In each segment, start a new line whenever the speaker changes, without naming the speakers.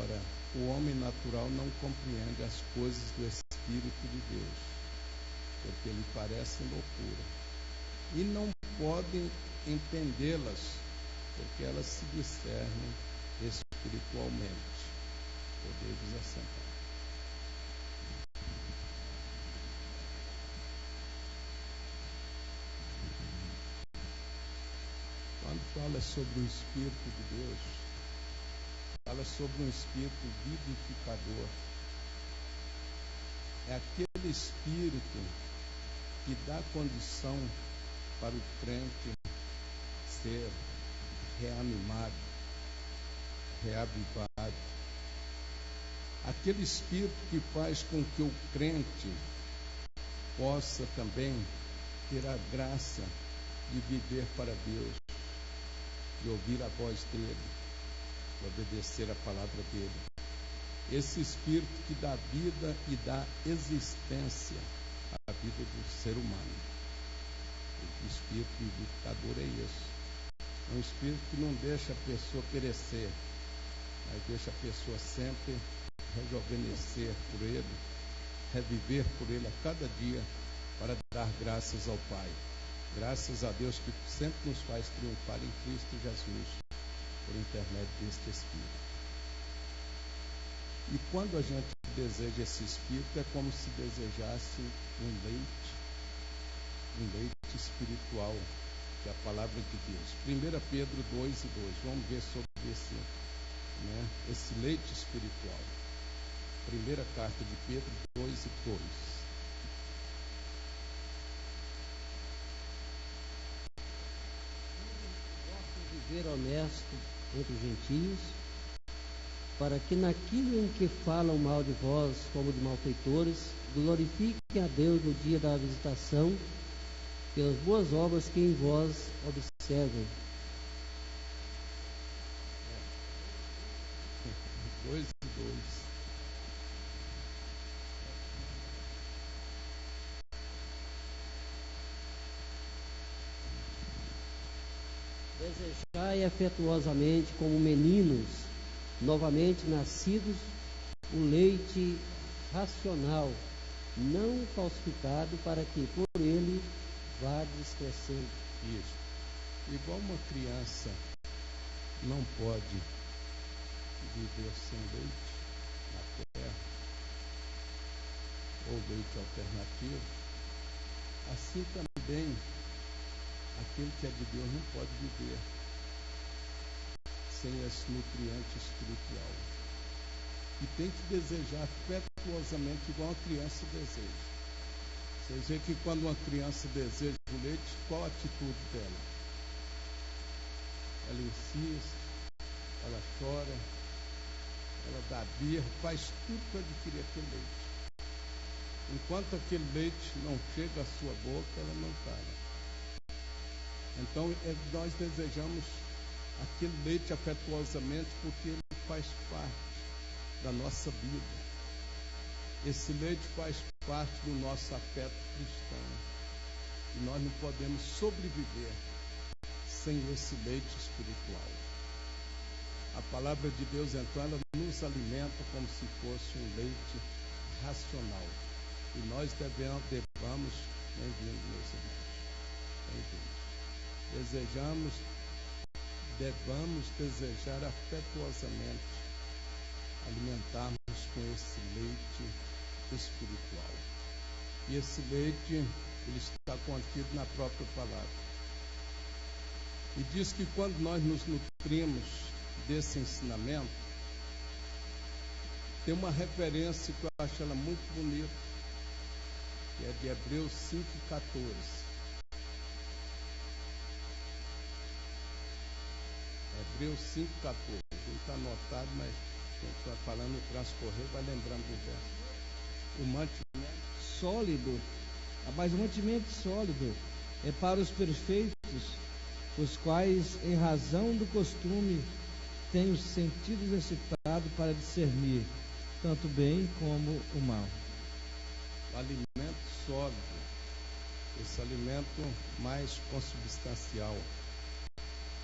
Ora, o homem natural não compreende as coisas do Espírito de Deus, porque lhe parecem loucura, e não podem entendê-las, porque elas se discernem espiritualmente. Podemos assentar. Quando fala sobre o Espírito de Deus, fala sobre um Espírito vivificador. É aquele Espírito que dá condição para o crente ser reanimado, reavivado. Aquele Espírito que faz com que o crente possa também ter a graça de viver para Deus, de ouvir a voz dele, de obedecer a palavra dele. Esse Espírito que dá vida e dá existência à vida do ser humano. O Espírito vivificador é isso. É um Espírito que não deixa a pessoa perecer, mas deixa a pessoa sempre rejuvenescer por ele, reviver por ele a cada dia, para dar graças ao Pai. Graças a Deus que sempre nos faz triunfar em Cristo Jesus, por intermédio deste Espírito. E quando a gente deseja esse Espírito, é como se desejasse um leite espiritual, que é a palavra de Deus. 1 Pedro 2:2, vamos ver sobre esse leite espiritual. Primeira carta de Pedro 2:2.
Viver honesto entre os gentios, para que naquilo em que falam mal de vós como de malfeitores, glorifiquem a Deus no dia da visitação, pelas boas obras que em vós observem.
2:2.
Desejai afetuosamente como meninos, novamente nascidos, o leite racional, não falsificado, para que por ele vades crescendo.
Isso. Igual uma criança não pode viver sem leite na terra, ou leite alternativo, assim também aquele que é de Deus não pode viver sem esse nutriente espiritual. E tem que desejar afetuosamente, igual uma criança deseja. Vocês veem que quando uma criança deseja o leite, qual a atitude dela? Ela insiste, ela chora, ela dá birra, faz tudo para adquirir aquele leite. Enquanto aquele leite não chega à sua boca, ela não para. Então, nós desejamos aquele leite afetuosamente, porque ele faz parte da nossa vida. Esse leite faz parte do nosso afeto cristão. E nós não podemos sobreviver sem esse leite espiritual. A palavra de Deus, então, ela nos alimenta como se fosse um leite racional. E nós devemos, bem-vindo, meus irmãos, bem-vindos. Devamos desejar afetuosamente alimentarmos com esse leite espiritual. E esse leite, ele está contido na própria palavra. E diz que quando nós nos nutrimos desse ensinamento, tem uma referência que eu acho ela muito bonita, que é de Hebreus 5:14. Hebreus 5:14. Não está anotado, mas quem está falando no transcorrer vai lembrando do verso. O mantimento
sólido, mas o mantimento sólido é para os perfeitos, os quais, em razão do costume, têm os sentidos exercitados para discernir tanto o bem como o mal.
O alimento sólido, esse alimento mais consubstancial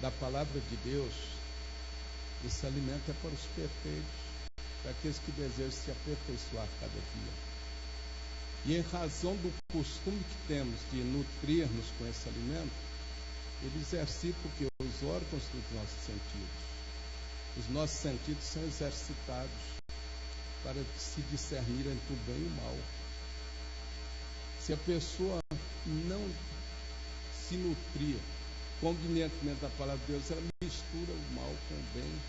da palavra de Deus, esse alimento é para os perfeitos, para aqueles que desejam se aperfeiçoar cada dia. E em razão do costume que temos de nutrir-nos com esse alimento, ele exercita o que? Os órgãos dos nossos sentidos. Os nossos sentidos são exercitados para se discernir entre o bem e o mal. Se a pessoa não se nutrir convenientemente da palavra de Deus, ela mistura o mal com o bem,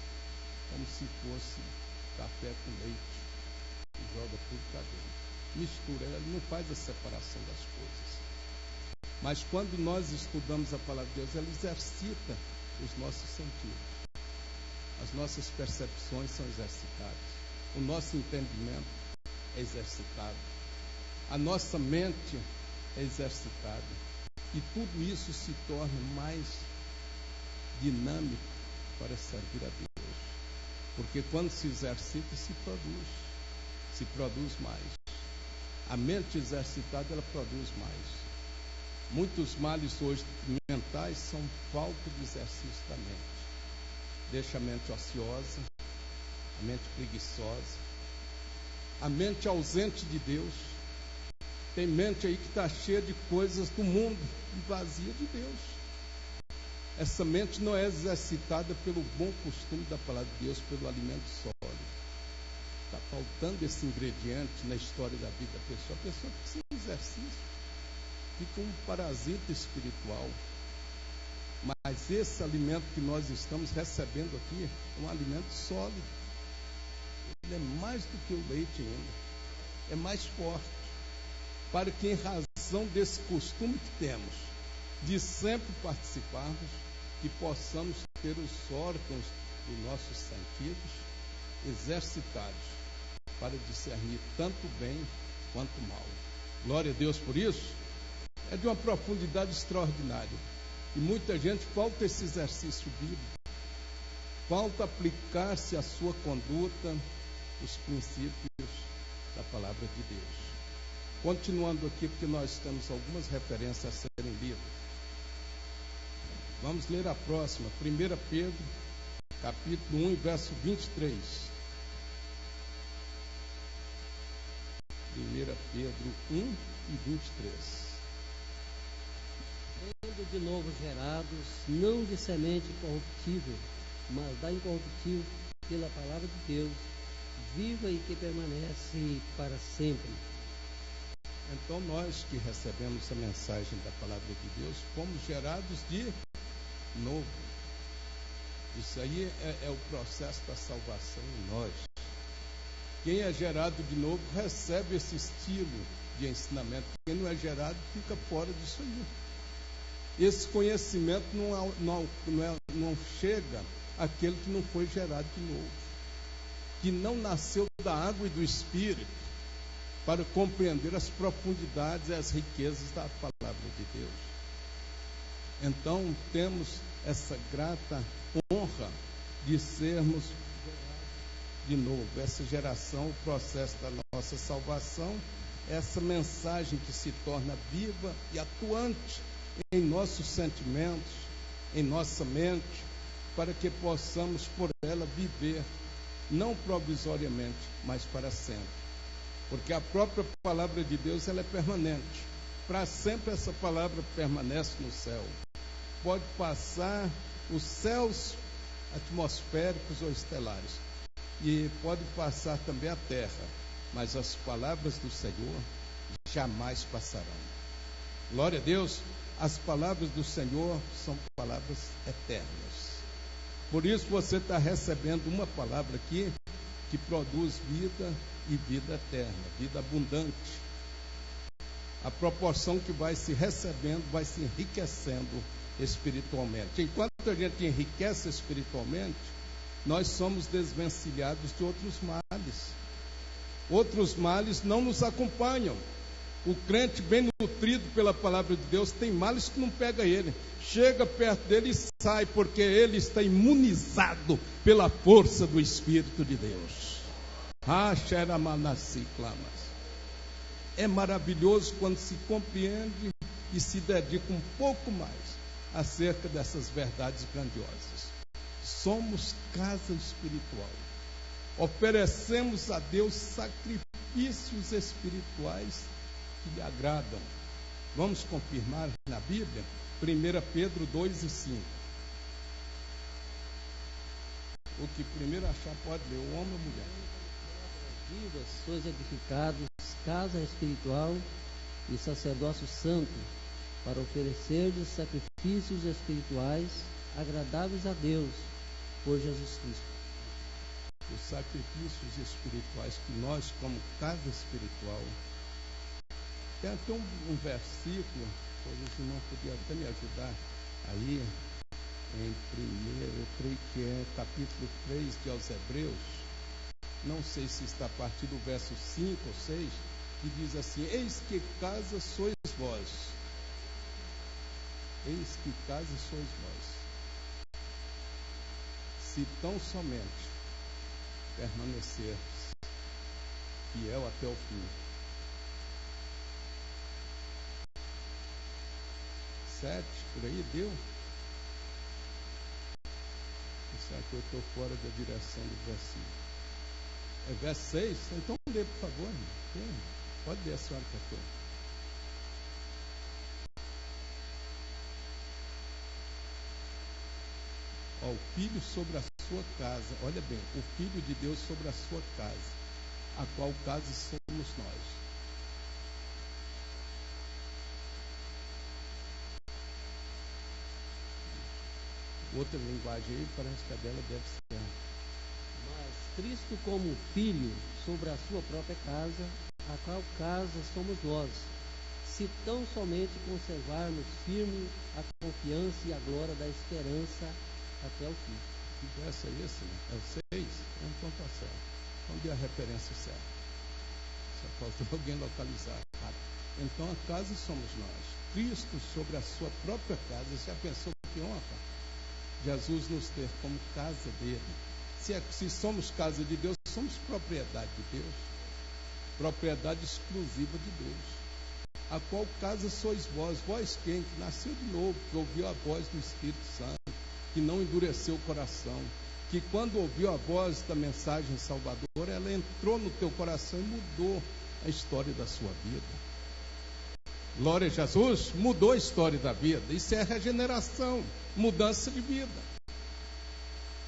como se fosse café com leite, e joga tudo para dentro. Mistura, ela não faz a separação das coisas. Mas quando nós estudamos a palavra de Deus, ela exercita os nossos sentidos. As nossas percepções são exercitadas. O nosso entendimento é exercitado. A nossa mente é exercitada. E tudo isso se torna mais dinâmico para servir a Deus. Porque quando se exercita, se produz mais. A mente exercitada, ela produz mais. Muitos males hoje mentais são falta de exercício da mente. Deixa a mente ociosa, a mente preguiçosa, a mente ausente de Deus. Tem mente aí que está cheia de coisas do mundo e vazia de Deus. Essa mente não é exercitada pelo bom costume da palavra de Deus, pelo alimento sólido. Está faltando esse ingrediente na história da vida da pessoa. A pessoa precisa de exercício. Fica um parasita espiritual. Mas esse alimento que nós estamos recebendo aqui é um alimento sólido. Ele é mais do que o leite ainda. É mais forte. Para que, em razão desse costume que temos, de sempre participarmos, que possamos ter os órgãos dos nossos sentidos exercitados para discernir tanto bem quanto mal. Glória a Deus por isso. É de uma profundidade extraordinária. E muita gente falta esse exercício bíblico. Falta aplicar-se à sua conduta os princípios da palavra de Deus. Continuando aqui, porque nós temos algumas referências a serem lidas. Vamos ler a próxima, 1 Pedro, capítulo 1, verso 23. 1 Pedro 1 e 23.
Sendo de novo gerados, não de semente corruptível, mas da incorruptível, pela palavra de Deus, viva e que permanece para sempre.
Então nós que recebemos a mensagem da palavra de Deus, fomos gerados de novo. Isso aí é o processo da salvação em nós. Quem é gerado de novo recebe esse estilo de ensinamento. Quem não é gerado fica fora disso aí. Esse conhecimento não chega àquele que não foi gerado de novo, que não nasceu da água e do Espírito, para compreender as profundidades e as riquezas da palavra de Deus. Então, temos essa grata honra de sermos de novo. Essa geração, o processo da nossa salvação, essa mensagem que se torna viva e atuante em nossos sentimentos, em nossa mente, para que possamos por ela viver, não provisoriamente, mas para sempre. Porque a própria palavra de Deus, ela é permanente. Para sempre essa palavra permanece no céu. Pode passar os céus atmosféricos ou estelares. E pode passar também a terra. Mas as palavras do Senhor jamais passarão. Glória a Deus. As palavras do Senhor são palavras eternas. Por isso você está recebendo uma palavra aqui que produz vida e vida eterna, vida abundante. A proporção que vai se recebendo, vai se enriquecendo espiritualmente. Enquanto a gente enriquece espiritualmente, nós somos desvencilhados de outros males. Outros males não nos acompanham. O crente bem nutrido pela palavra de Deus tem males que não pega ele. Chega perto dele e sai, porque ele está imunizado pela força do Espírito de Deus. É maravilhoso quando se compreende e se dedica um pouco mais acerca dessas verdades grandiosas. Somos casa espiritual. oferecemos a Deus sacrifícios espirituais que lhe agradam. Vamos confirmar na Bíblia? 1 Pedro 2:5. O que primeiro achar pode ler, o homem ou a mulher.
Vivas sois edificados, casa espiritual e sacerdócio santo, para oferecerdes sacrifícios espirituais agradáveis a Deus, por Jesus Cristo.
Os sacrifícios espirituais que nós, como casa espiritual, tem até um versículo, o irmão podia até me ajudar aí, em primeiro, eu creio que é capítulo 3 de aos Hebreus, não sei se está a partir do verso 5 ou 6, que diz assim: eis que casa sois vós, eis que casa sois vós, se tão somente permanecer fiel até o fim. 7, por aí deu? Será que eu estou fora da direção do versículo? É verso 6? Então lê, por favor, irmão. Pode ler, a senhora que é toda. O filho sobre a sua casa, olha bem, o filho de Deus sobre a sua casa, a qual casa somos nós. Outra linguagem aí, parece que a dela deve ser.
Mas Cristo como filho sobre a sua própria casa, a qual casa somos nós, se tão somente conservarmos firme a confiança e a glória da esperança até o fim.
Que verso é esse? É o 6? Então está certo. Então dê a referência certa. Só falta alguém localizar. Então a casa somos nós. Cristo sobre a sua própria casa. Já pensou que honra? Jesus nos ter como casa dele. Se somos casa de Deus, somos propriedade de Deus. Propriedade exclusiva de Deus. A qual casa sois vós? Vós quem? Que nasceu de novo, que ouviu a voz do Espírito Santo, que não endureceu o coração, que quando ouviu a voz da mensagem salvadora, ela entrou no teu coração e mudou a história da sua vida. Glória a Jesus, mudou a história da vida. Isso é regeneração, mudança de vida.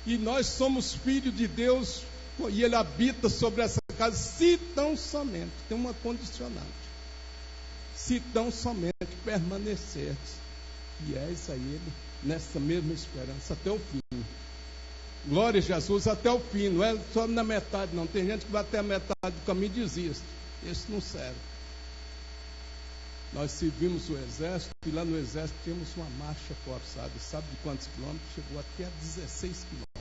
E nós somos filhos de Deus, e Ele habita sobre essa casa, se tão somente, tem uma condicionante, se tão somente permanecerdes fiéis a Ele, nessa mesma esperança, até o fim. Glória a Jesus, até o fim, não é só na metade, não. Tem gente que vai até a metade do caminho e desiste. Esse não serve. Nós servimos o exército, e lá no exército temos uma marcha forçada. Sabe de quantos quilômetros? Chegou até a 16 quilômetros.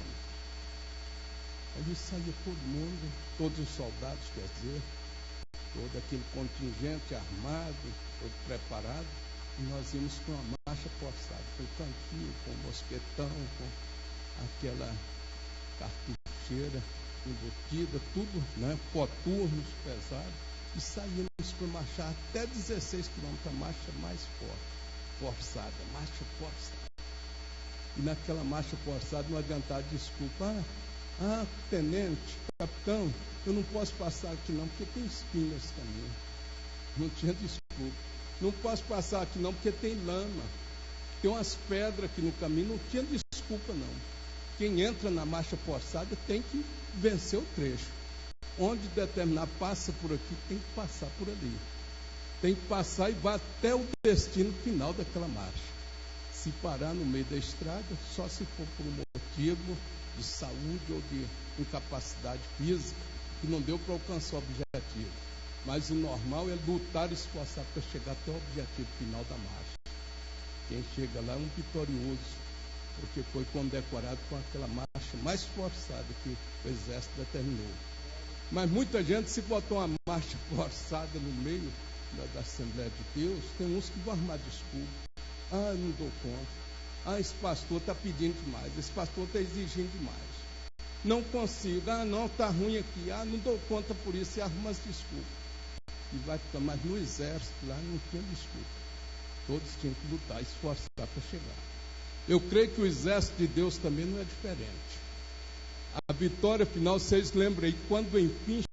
Ali saía todo mundo, todos os soldados, quer dizer, todo aquele contingente armado, todo preparado, e nós íamos com uma marcha forçada, com o cantil, com o mosquetão, com aquela cartucheira embutida, tudo, né? Coturnos pesados. E saímos para marchar até 16 quilômetros, a marcha mais forçada, marcha forçada. E naquela marcha forçada não adiantava desculpa. Tenente, capitão, eu não posso passar aqui não, porque tem espinho nesse caminho. Não tinha desculpa. Não posso passar aqui não, porque tem lama. Tem umas pedras aqui no caminho, não tinha desculpa não. Quem entra na marcha forçada tem que vencer o trecho. Onde determinar passa por aqui, tem que passar por ali. Tem que passar e vai até o destino final daquela marcha. Se parar no meio da estrada, só se for por um motivo de saúde ou de incapacidade física, que não deu para alcançar o objetivo. Mas o normal é lutar e esforçar para chegar até o objetivo final da marcha. Quem chega lá é um vitorioso, porque foi condecorado com aquela marcha mais forçada que o exército determinou. Mas muita gente, se botou uma marcha forçada no meio da Assembleia de Deus, tem uns que vão armar desculpa. Não dou conta. Esse pastor está pedindo demais. Esse pastor está exigindo demais. Não consigo. Não, está ruim aqui. Não dou conta por isso. E arruma as desculpas. E vai ficar. Mas no exército lá não tinha desculpa. Todos tinham que lutar, esforçar para chegar. Eu creio que o exército de Deus também não é diferente. A vitória final, vocês lembram aí, quando enfim